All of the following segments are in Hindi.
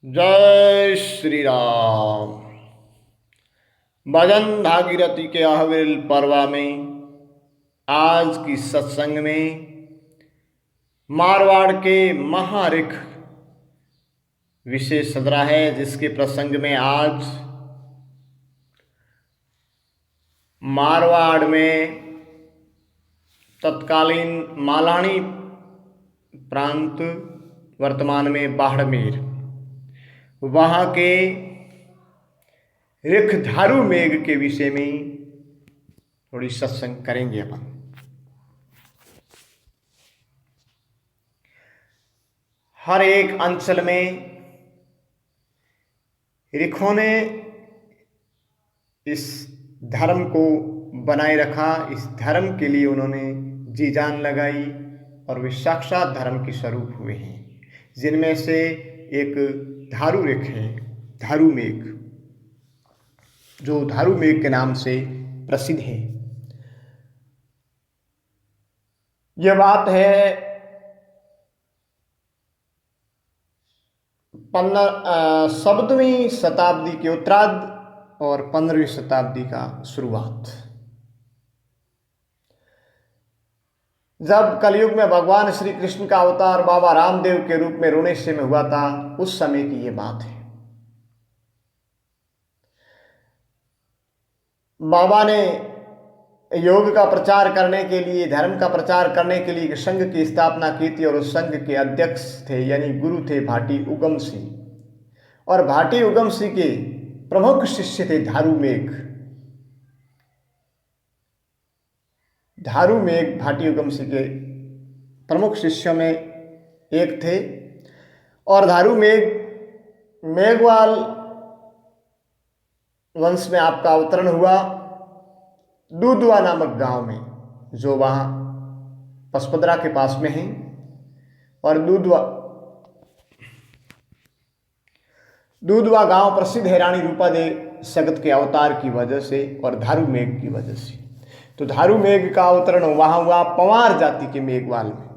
जय श्री राम। भजन भागीरथी के अहविल पर्वा में आज की सत्संग में मारवाड़ के महारिख विशेष सदरा है, जिसके प्रसंग में आज मारवाड़ में तत्कालीन मालानी प्रांत वर्तमान में बाड़मेर, वहाँ के ऋख धारू मेघ के विषय में थोड़ी सत्संग करेंगे अपन। हर एक अंचल में ऋखों ने इस धर्म को बनाए रखा, इस धर्म के लिए उन्होंने जी जान लगाई और वे साक्षात धर्म के स्वरूप हुए हैं, जिनमें से एक धारू ऋख है, धारू मेघ, जो धारू मेघ के नाम से प्रसिद्ध है। यह बात है 17वीं शताब्दी के उत्तरार्ध और 15वीं शताब्दी का शुरुआत। जब कलयुग में भगवान श्री कृष्ण का अवतार बाबा रामदेव के रूप में रोनेश्य में हुआ था, उस समय की ये बात है। बाबा ने योग का प्रचार करने के लिए, धर्म का प्रचार करने के लिए एक संघ की स्थापना की थी, और उस संघ के अध्यक्ष थे यानी गुरु थे भाटी उगम सिंह, और भाटी उगम सिंह के प्रमुख शिष्य थे धारू मेघ। धारू मेघ भाटी उगम सिंह के प्रमुख शिष्यों में एक थे, और धारू मेघ मेघवाल वंश में आपका अवतरण हुआ दूधवा नामक गांव में, जो वहाँ पसपदरा के पास में है। और दूधवा गांव प्रसिद्ध है रानी रूपा देव सगत के अवतार की वजह से और धारू मेघ की वजह से। तो धारू मेघ का अवतरण वहां हुआ पवार जाति के मेघवाल में।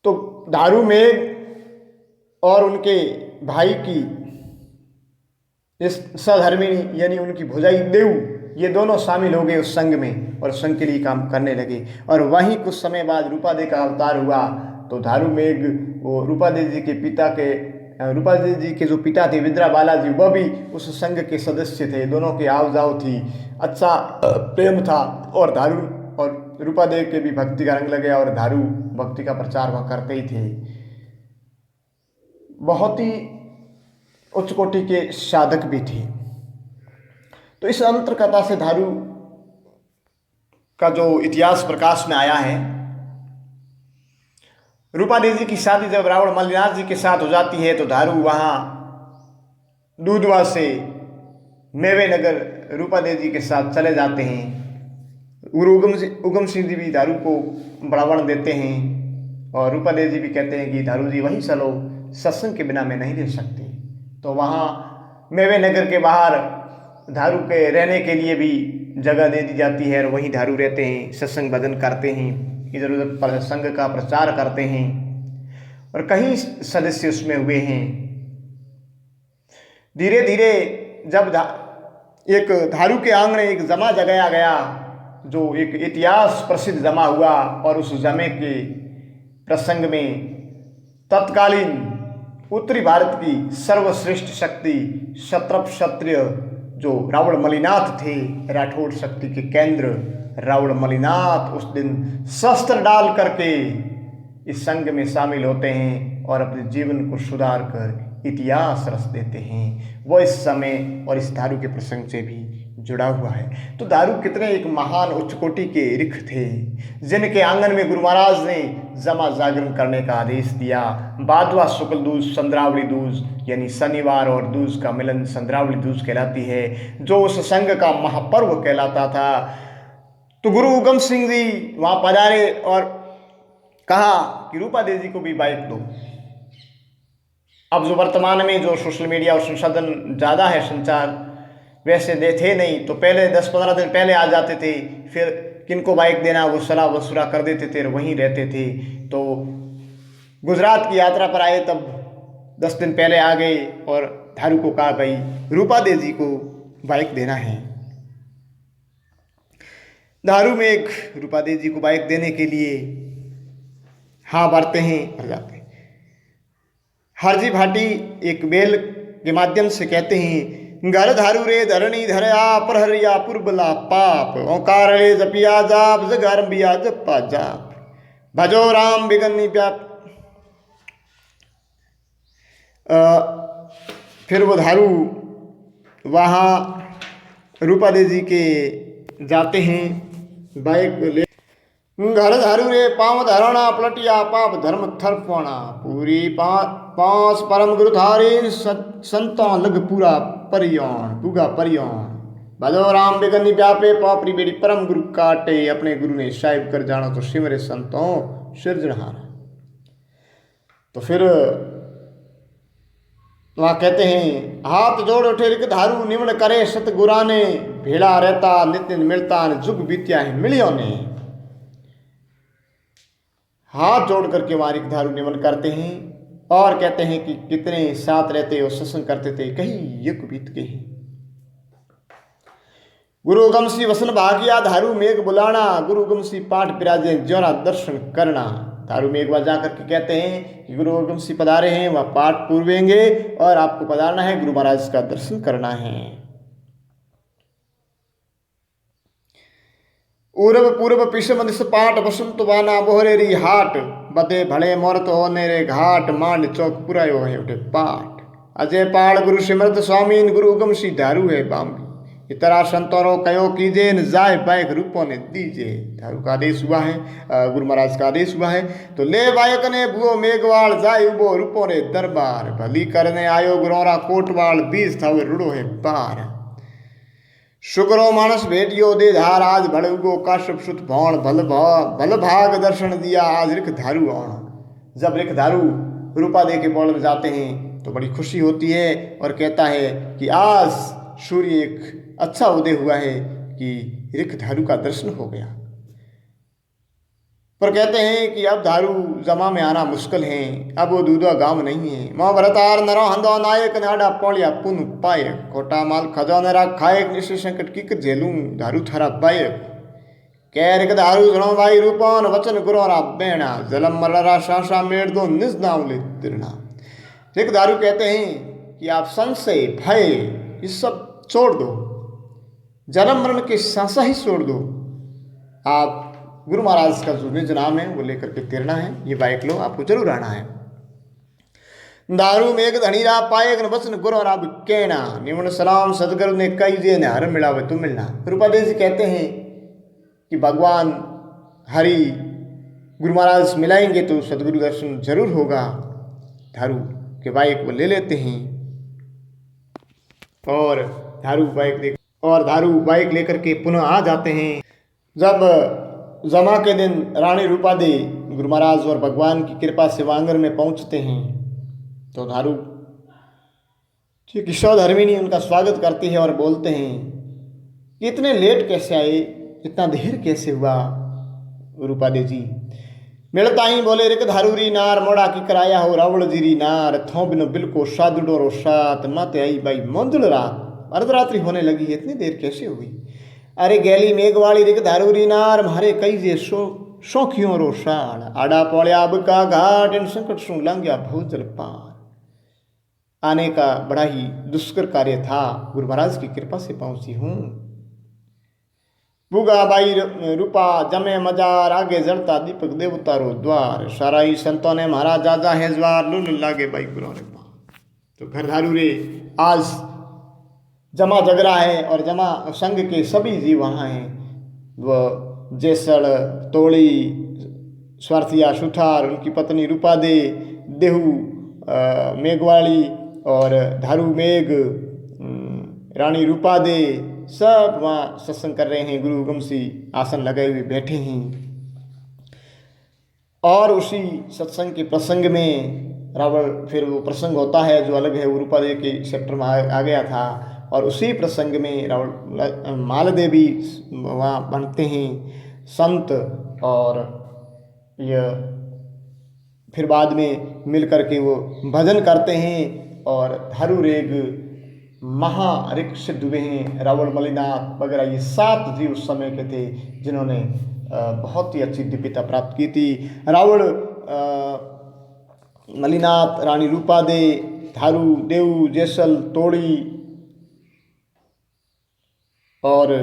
तो धारू मेघ और उनके भाई की इस सधर्मिणी यानी उनकी भुजाई देव, ये दोनों शामिल हो गए उस संघ में और संघ के लिए काम करने लगे। और वहीं कुछ समय बाद रूपा देवी का अवतार हुआ। तो धारू मेघ वो रूपा देवी जी के रूपा देवी जी के जो पिता थे विद्रा बालाजी, वह भी उस संघ के सदस्य थे। दोनों की आव जाव थी, अच्छा प्रेम था, और धारू और रूपा देवी के भी भक्ति का रंग लगे, और धारू भक्ति का प्रचार वह करते ही थे। बहुत ही उच्च कोटि के साधक भी थे। तो इस अंतर कथा से धारू का जो इतिहास प्रकाश में आया है, रूपा देवी जी की शादी जब रावण मल्लिनाथ जी के साथ हो जाती है, तो धारू वहाँ दूधवा से मेवे नगर रूपा देवी जी के साथ चले जाते हैं। गुरु उगम सिंह जी भी धारू को बढ़ावन देते हैं, और रूपा देवी जी भी कहते हैं कि धारू जी वहीं चलो, सत्संग के बिना मैं नहीं रह सकती। तो वहाँ मेवे नगर के बाहर धारू के रहने के लिए भी जगह दे दी जाती है, और वहीं धारू रहते हैं, सत्संग भजन करते हैं, इधर उधर पर संघ का प्रचार करते हैं, और कई सदस्य उसमें हुए हैं। धीरे धीरे जब एक धारू के आंगन एक जमा जगाया गया, जो एक इतिहास प्रसिद्ध जमा हुआ, और उस जमे के प्रसंग में तत्कालीन उत्तरी भारत की सर्वश्रेष्ठ शक्ति क्षत्रप क्षत्रिय जो रावण मलिनाथ थे, राठौड़ शक्ति के केंद्र रावण मलिनाथ, उस दिन शस्त्र डाल करके इस संघ में शामिल होते हैं और अपने जीवन को सुधार कर इतिहास रच देते हैं। वो इस समय और इस धारू के प्रसंग से भी जुड़ा हुआ है। तो धारू कितने एक महान उच्च कोटि के ऋख थे, जिनके आंगन में गुरु महाराज ने जमा जागरण करने का आदेश दिया। बादवा शुक्ल दूज संद्रावली दूज यानी शनिवार और दूज का मिलन संद्रावली दूज कहलाती है, जो उस संघ का महापर्व कहलाता था। तो गुरु उगम सिंह जी वहाँ पधारे और कहा कि रूपा देवी जी को भी बाइक दो। अब जो वर्तमान में जो सोशल मीडिया और संसाधन ज़्यादा है, संचार वैसे दे थे नहीं, तो पहले 10-15 दिन पहले आ जाते थे, फिर किनको बाइक देना वो सलाह मशुरा कर देते थे और वहीं रहते थे। तो गुजरात की यात्रा पर आए तब 10 दिन पहले आ गए और धारू को कहा भाई रूपा देवी जी को बाइक देना है। धारू मेघ रूपा देवी जी को बाइक देने के लिए हाँ भरते हैं, भर जाते हैं। हरजी भाटी एक बेल के माध्यम से कहते हैं घर धारू रे धरणी धरया प्रहरिया पुरबला पाप ओंकार रे जपिया जाप जगार बिया जपा जाप भजो राम बिगन्नी प्याप। फिर वो धारू वहाँ रूपा देवी जी के जाते हैं बाइक ले। घर धारू रे पाँव धरणा पलटिया पाप धर्म थरपणा पूरी पांच परम गुरु थारी संतों लग पूरा परियौन पूगा परियौन भजो राम बिगन्नी व्यापे पापरी बेड़ी परम गुरु काटे अपने गुरु ने साहिब कर जानो तो सिमरे संतों सिरजनहारा। तो फिर वहाँ कहते हैं हाथ जोड़ उठे रिक धारू निमन करे सतगुरा ने भेड़ा रहता नितिन मिलता जुग बीत्या है मिलियों ने। हाथ जोड़ करके वहाँ रिक धारू निमन करते हैं और कहते हैं कि कितने साथ रहते और सत्संग करते थे कहीं युग बीत गए। गुरु गमसी वसन भागिया धारू मेघ बुलाना गुरु गमसी पाठ पिराजे ज्योरा दर्शन करना। धारू में एक बार जाकर के कहते हैं कि गुरु गमसी पधारे हैं, वह पाठ पूर्वेंगे और आपको पधारना है, गुरु महाराज का दर्शन करना है। उर्व पूर्व पिशम दिस पाठ बसंत वाना बोहरेरी हाट बदे भले मोरत होने रे घाट मांड चौक पुरायो है उठे पाठ अजय पाड़ गुरु सिमरत स्वामीन गुरु गमसी धारू है बाम्बी इतरा संतोरो कयो कीजे न जाए बाइक रूपों ने दीजे। धारू का आदेश हुआ है, गुरु महाराज का आदेश हुआ है। तो ले बायक ने भुओ मेघवाल जाए उबो रूपों रे दरबार भली करने आयो गुरोरा कोटवाल बीज था रुड़ो है पार शुक्रो मानस भेटियो दे धार आज भड़गो काश्यप सुत भौण भल भाग दर्शन दिया आज रिख धारू आण। जब रिख धारू रूपा दे के बौल में जाते हैं तो बड़ी खुशी होती है और कहता है कि आज सूर्य एक अच्छा उदय हुआ है कि रिख धारू का दर्शन हो गया। पर कहते हैं कि अब धारू जमा में आना मुश्किल है, अब वो दूधा गांव नहीं है। माँ भरतार नरो हंदो नायक नाडा पौड़िया पुन पाए खोटा माल खजो नरा खाए निश्चय संकट की झेलूं धारू थारा बायक कह रिक धारू सुनो भाई रूपान वचन गुरोरा बेणा जलम मलरा शाशा मेड़ दो निज नावले तिरना। रिक धारू कहते हैं कि आप संशय भय ये सब छोड़ दो, जन्म मरण के सांसा ही छोड़ दो, आप गुरु महाराज का जो निज नाम है वो लेकर के तिरना है, ये बाइक लो, आपको जरूर आना है। दारू मेघ धनीरा पाए वचन गुरु राब कहना निमन सलाम सदगुरु ने कई जे ने हर मिलावे तू मिलना। रूपा देवी जी कहते हैं कि भगवान हरि गुरु महाराज मिलाएंगे तो सदगुरु दर्शन जरूर होगा। धारू के बाइक वो ले लेते हैं और धारू बाइक लेकर के पुनः आ जाते हैं। जब जमा के दिन रानी रूपा दे गुरु महाराज और भगवान की कृपा से वांगर में पहुंचते हैं तो धारू किशोर धर्मिणी उनका स्वागत करती है और बोलते हैं कि इतने लेट कैसे आए, इतना देर कैसे हुआ। रूपा दे जी मिलता ही बोले रिक धारूरी नार मोड़ा की कराया हो रावण जीरी नार थो बिनो बिल्को सादुडोरो सात माते आई बाई मंजुल रात अर्धरात्रि होने लगी है, इतनी देर कैसे हुई। अरे गैली मेघवाली रिक धारूरी नार मारे कई जे शौखियों रो साड़ आड़ा पौड़िया अब का घाट इन संकट सु लंघ्या भूजल पार। आने का बड़ा ही दुष्कर कार्य था, गुरु महाराज की कृपा से पहुंची हूँ। बुगा बाई रूपा जमे मजार आगे जड़ता दीपक देवता रो द्वार सारा ही संतों ने महाराज आजा है ज्वार लुल लागे बाई गुरु ने पा। तो घर धारू रे आज जमा जग रहा है और जमा संघ के सभी जीव वहाँ हैं। वह जैसड़ तोड़ी स्वार्थिया सुथार उनकी पत्नी रूपा दे देहू मेघवाली और धारू मेघ रानी रूपा दे सब वहाँ सत्संग कर रहे हैं। गुरु गमसी आसन लगाए हुए बैठे हैं और उसी सत्संग के प्रसंग में रावण फिर वो प्रसंग होता है जो अलग है, वो रूपा देवी के सेक्टर में आ गया था और उसी प्रसंग में रावण मालदेवी वहाँ बनते हैं संत और यह फिर बाद में मिल कर के वो भजन करते हैं और धारू रेग महाऋख सिद्ध हुए हैं। रावण, मलिनाथ वगैरह ये 7 जीव उस समय के थे जिन्होंने बहुत ही अच्छी दिव्यता प्राप्त की थी। रावण, मलिनाथ, रानी रूपा दे, धारू, देव, जैसल, तोड़ी और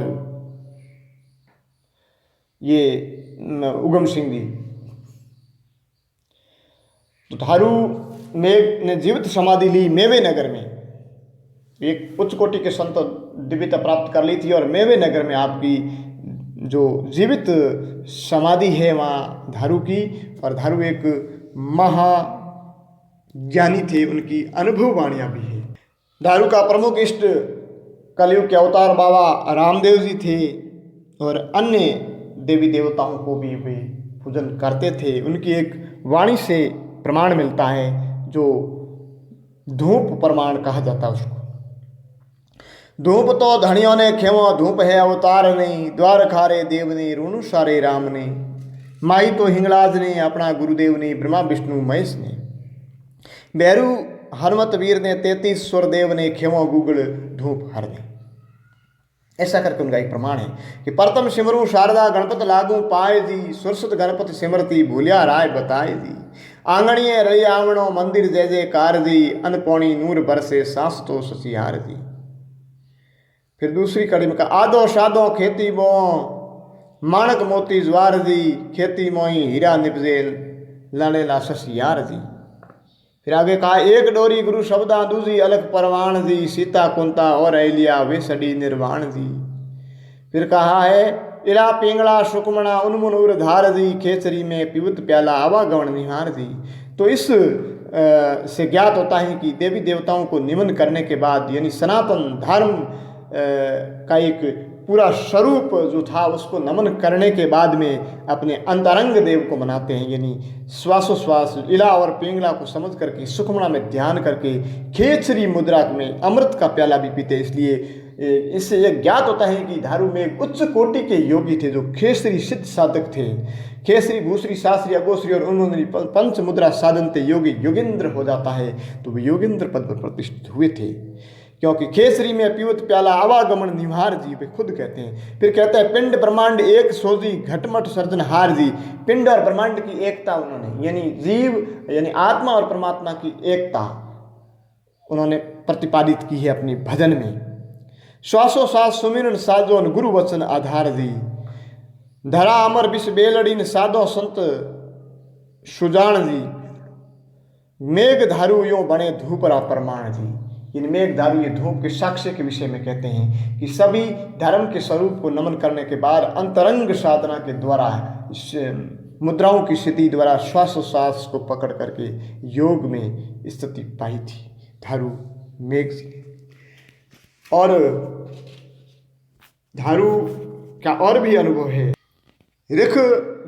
ये उगम सिंह जी। तो धारू मेघ ने जीवित समाधि ली मेवे नगर में। एक उच्च कोटि के संत दिव्यता प्राप्त कर ली थी और मेवे नगर में आपकी जो जीवित समाधि है वहाँ धारू की। और धारू एक महाज्ञानी थे, उनकी अनुभव वाणियाँ भी है। धारू का प्रमुख इष्ट कलयुग के अवतार बाबा रामदेव जी थे और अन्य देवी देवताओं को भी वे पूजन करते थे। उनकी एक वाणी से प्रमाण मिलता है जो धूप प्रमाण कहा जाता है उसको। धूप तो धनियों ने खेवो, धूप है अवतार नहीं, द्वार खारे देव ने, रूणु सारे राम ने, माई तो हिंगलाज ने, अपना गुरुदेव ने, ब्रह्मा विष्णु महेश ने, बैरू हनुमत वीर ने, 33 स्वरदेव ने, खेवो गूगल धूप हर ने। ऐसा करके उनका एक प्रमाण है कि प्रथम सिमरू शारदा गणपत लागू पाए जी, सुरसत गणपति सिमरती भूलिया राय बताए जी, आंगणिये रही आवणो मंदिर जय जय कार जी, अनपौणी नूर बरसे सांस तो ससियार जी। फिर दूसरी कड़ी में कहा आदो शादो खेती बो, माणक मोती ज्वार जी, खेती मोई हीरा निपजेल लड़ेला ससियार जी। फिर आगे कहा एक डोरी गुरु शब्दा दूजी अलग परवान जी, सीता कुंता और अलिया वे सडी निर्वाण जी। फिर कहा है इला पिंगला सुकमणा उन्मुन उर धार जी, खेसरी में पिवत प्याला आवागमन निहार जी। तो इस से ज्ञात होता है कि देवी देवताओं को निमन करने के बाद यानी सनातन धर्म का एक पूरा स्वरूप जो था उसको नमन करने के बाद में अपने अंतरंग देव को मनाते हैं। यानी श्वासोश्वास इला और पिंगला को समझ करके सुखमणा में ध्यान करके खेचरी मुद्रा में अमृत का प्याला भी पीते। इसलिए इससे यह ज्ञात होता है कि धारू में एक उच्च कोटि के योगी थे जो खेसरी सिद्ध साधक थे। खेसरी, भूसरी, शास्त्री, अगोसरी और उन्होंने पंच मुद्रा साधन थे, योगी योगेंद्र हो जाता है। तो वे योगेंद्र पद पर प्रतिष्ठित हुए थे क्योंकि खेसरी में पीवत प्याला आवागमन निहार जी वे खुद कहते हैं। फिर कहते हैं पिंड ब्रह्मांड एक सोजी घटमट सर्जनहार जी। पिंड और ब्रह्मांड की एकता उन्होंने यानी जीव यानी आत्मा और परमात्मा की एकता उन्होंने प्रतिपादित की है अपनी भजन में। श्वासोश्वास सुमिरन साजोन गुरु वचन आधार जी, धरा अमर विष बेलड़ीन साधो संत सुजान जी, मेघ धारू यो बने धूपरा प्रमाण जी। इन मेघधारू ये धूप के साक्ष्य के विषय में कहते हैं कि सभी धर्म के स्वरूप को नमन करने के बाद अंतरंग साधना के द्वारा मुद्राओं की स्थिति द्वारा श्वासोश्वास को पकड़ करके योग में स्थिति पाई थी धारू मेघ जी। और धारू का और भी अनुभव है। ऋख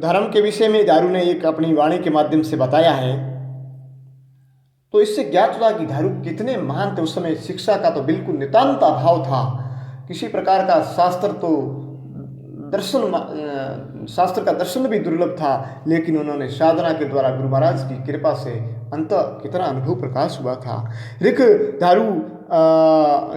धर्म के विषय में धारू ने एक अपनी वाणी के माध्यम से बताया है। तो इससे ज्ञात हुआ कि धारू कितने महान थे। उस समय शिक्षा का तो बिल्कुल नितांत अभाव था, किसी प्रकार का शास्त्र का दर्शन भी दुर्लभ था, लेकिन उन्होंने साधना के द्वारा गुरु महाराज की कृपा से अंत कितना अनुभव प्रकाश हुआ था। ऋख धारू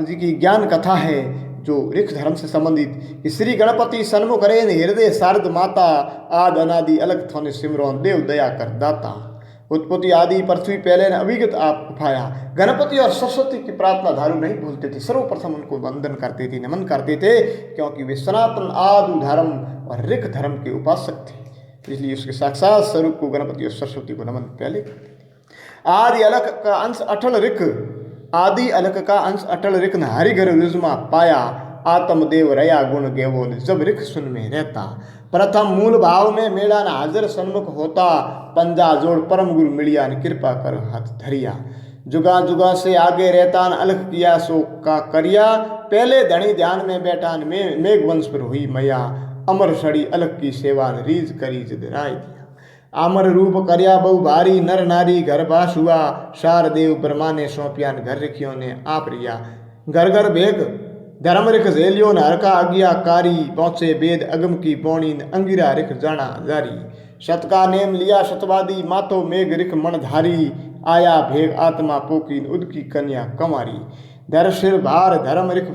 जी की ज्ञान कथा है जो ऋख धर्म से संबंधित कि श्री गणपति सन्मुख रेन हृदय शारद माता, आद अनादि अलग थोने सिमरो देव दया कर दाता, उत्पत्ति आदि पृथ्वी पहले ने अभिगत आप उठाया। गणपति और सरस्वती की प्रार्थना धारू नहीं भूलते थे, सर्वप्रथम उनको वंदन करते थे, नमन करते थे, क्योंकि वे सनातन आदि धर्म और ऋख धर्म के उपासक थे। इसलिए उसके साक्षात स्वरूप को गणपति और सरस्वती को नमन पहले करते थे। आदि अलग का अंश अटल ऋख, आदि अलग का अंश अटल ऋख न हरिघर रुजमा पाया, आत्मदेव रया गुण गेवो जब ऋख सुन में रहता। प्रथम मूल भाव में मेला न हाजर सन्मुख होता, पंजा जोड़ परम गुरु मिलिया न कृपा कर हाथ धरिया। जुगा जुगा से आगे रहता न अलख किया सो का करिया, पहले धनी ध्यान में बैठा न मेघ वंश पर हुई मैया, अमर सड़ी अलख की सेवा न रीज करी जिद राय दिया। अमर रूप करया बहु भारी नर नारी घर बास हुआ, सार देव ब्रह्मा ने सौंपिया न घर रखियों ने आप रिया। घर घर भेग धर्म रिख झेलियो न हरका आज्ञा कारी, पहुँचे वेद अगम की पौणी न अंगिरा रिख जाना जारी। शत का नेम लिया शतवादी, मातो मेघ रिख मणधारी, आया भेग आत्मा पोकीन उदकी कन्या कंवारी। धर सिर भार धर्म रिख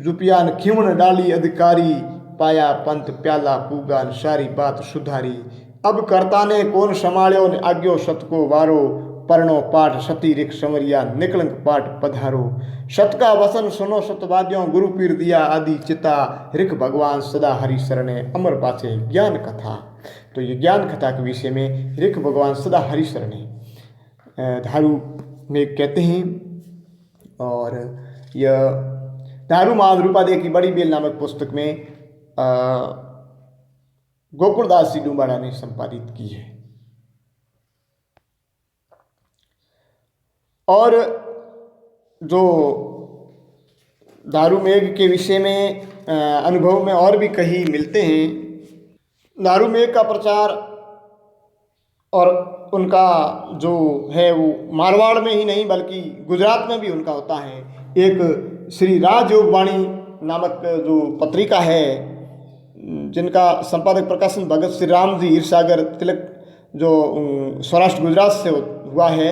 जुपियान खिमण डाली अधिकारी, पाया पंथ प्याला पूगान सारी बात सुधारी। अब करता ने कौन संभाळ्यो ने आग्यो सत को वारो, परनो पाठ सती रिख संवरिया निकलंक पाठ पधारो। सत का वसन सुनो सतवाद्यों, गुरु पीर दिया आदि चिता, रिख भगवान सदा हरि शरणे अमर पाछे ज्ञान कथा। तो ये ज्ञान कथा के विषय में रिख भगवान सदा हरि शरणे धारू में कहते हैं। और यह धारू महाद्रुपादय की बड़ी बेल नामक पुस्तक में गोकुलदास जी डूबाड़ा ने संपादित की है। और जो दारूमेघ के विषय में अनुभव में और भी कहीं मिलते हैं। दारूमेघ का प्रचार और उनका जो है वो मारवाड़ में ही नहीं बल्कि गुजरात में भी उनका होता है। एक श्री राजयोगवाणी नामक जो पत्रिका है, जिनका संपादक प्रकाशन भगत श्री राम जी हिरसागर तिलक जो सौराष्ट्र गुजरात से हुआ है,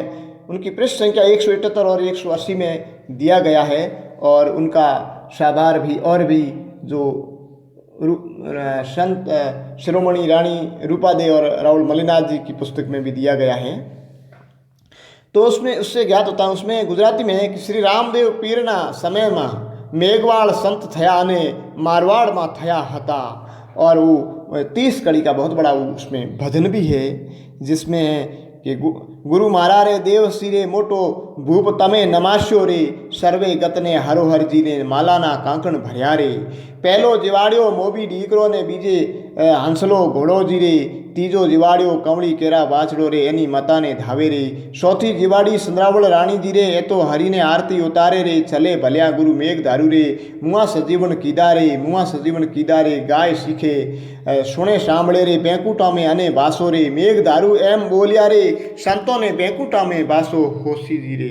उनकी पृष्ठ संख्या 178 और 180 में दिया गया है। और उनका साभार भी और भी जो संत शिरोमणि रानी रूपादे और राहुल मलिनाथ जी की पुस्तक में भी दिया गया है। तो उसमें उससे ज्ञात होता है, उसमें गुजराती में है कि श्री रामदेव पीरना समय में मेघवाड़ संत थया ने मारवाड़ में थया हता। और वो 30 कड़ी का बहुत बड़ा उसमें भजन भी है, जिसमें है कि गुरु मारा रे देव सिरे मोटो, भूप तमे नमाश्यो रे, सर्वे गतने हरोहर जी ने मालाना कांकण भर्या रे। पहलो जिवाड़ियो मोबी डीकरो ने बीजे हंसलो घोड़ो जी रे, तीजो जिवाड़ियो कंवड़ी केरा बाछड़ो रे एनी मता ने धावे रे। चौथी जिवाड़ी संद्रावल रानी जी रे, ए तो हरि ने आरती उतारे रे, चले भल्या गुरु मेघ दारू रे, मुआ सजीवन कीदा रे, मुआ सजीवन कीदा रे, गाय सीखे सुने सांभळे रे, बैंकुटा में अने बासो रे, मेघ दारू एम बोलिया रे, संतों ने बैंकुटा में बासो होशी जी रे।